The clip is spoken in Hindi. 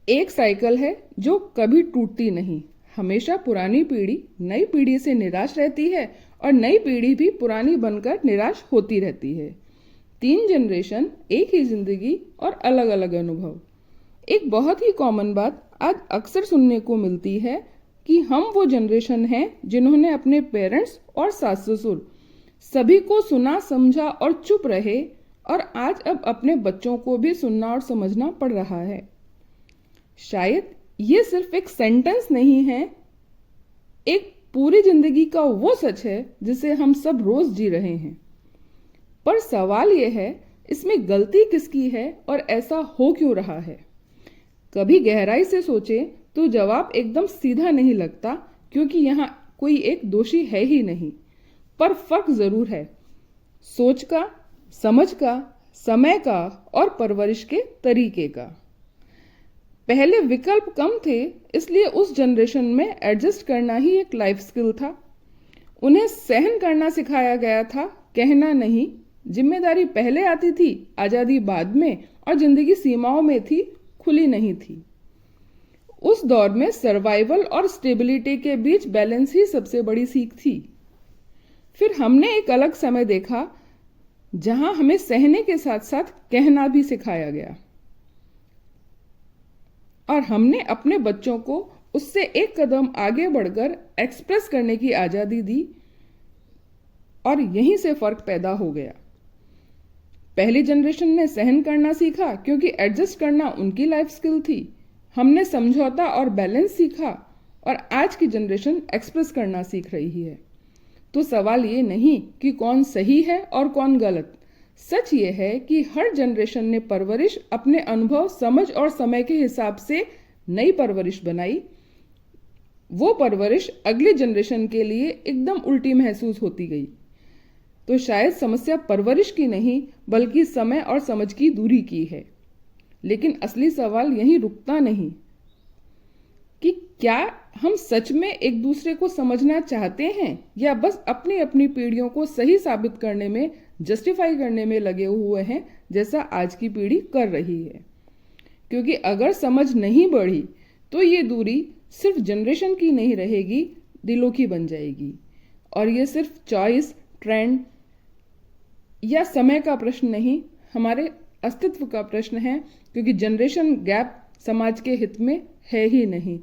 एक साइकिल है जो कभी टूटती नहीं। हमेशा पुरानी पीढ़ी नई पीढ़ी से निराश रहती है और नई पीढ़ी भी पुरानी बनकर निराश होती रहती है। 3 जनरेशन, एक ही जिंदगी और अलग अलग अनुभव। एक बहुत ही कॉमन बात आज अक्सर सुनने को मिलती है कि हम वो जनरेशन हैं जिन्होंने अपने पेरेंट्स और सास ससुर सभी को सुना, समझा और चुप रहे, और आज अब अपने बच्चों को भी सुनना और समझना पड़ रहा है। शायद ये सिर्फ एक सेंटेंस नहीं है, एक पूरी जिंदगी का वो सच है जिसे हम सब रोज जी रहे हैं। पर सवाल यह है, इसमें गलती किसकी है और ऐसा हो क्यों रहा है? कभी गहराई से सोचे तो जवाब एकदम सीधा नहीं लगता, क्योंकि यहाँ कोई एक दोषी है ही नहीं। पर फर्क जरूर है, सोच का, समझ का, समय का और परवरिश के तरीके का। पहले विकल्प कम थे, इसलिए उस जनरेशन में एडजस्ट करना ही एक लाइफ स्किल था। उन्हें सहन करना सिखाया गया था, कहना नहीं। जिम्मेदारी पहले आती थी, आजादी बाद में, और जिंदगी सीमाओं में थी, खुली नहीं थी। उस दौर में सर्वाइवल और स्टेबिलिटी के बीच बैलेंस ही सबसे बड़ी सीख थी। फिर हमने एक अलग समय देखा जहां हमें सहने के साथ साथ कहना भी सिखाया गया, और हमने अपने बच्चों को उससे एक कदम आगे बढ़कर एक्सप्रेस करने की आज़ादी दी, और यहीं से फर्क पैदा हो गया। पहली जनरेशन ने सहन करना सीखा क्योंकि एडजस्ट करना उनकी लाइफ स्किल थी। हमने समझौता और बैलेंस सीखा, और आज की जनरेशन एक्सप्रेस करना सीख रही है। तो सवाल ये नहीं कि कौन सही है और कौन गलत। सच ये है कि हर जनरेशन ने परवरिश अपने अनुभव, समझ और समय के हिसाब से नई परवरिश बनाई। वो परवरिश अगली जनरेशन के लिए एकदम उल्टी महसूस होती गई। तो शायद समस्या परवरिश की नहीं, बल्कि समय और समझ की दूरी की है। लेकिन असली सवाल यहीं रुकता नहीं कि क्या हम सच में एक दूसरे को समझना चाहते हैं, या बस अपनी अपनी पीढ़ियों को सही साबित करने में, जस्टिफाई करने में लगे हुए हैं, जैसा आज की पीढ़ी कर रही है। क्योंकि अगर समझ नहीं बढ़ी तो ये दूरी सिर्फ जनरेशन की नहीं रहेगी, दिलों की बन जाएगी। और ये सिर्फ चॉइस, ट्रेंड या समय का प्रश्न नहीं, हमारे अस्तित्व का प्रश्न है। क्योंकि जनरेशन गैप समाज के हित में है ही नहीं,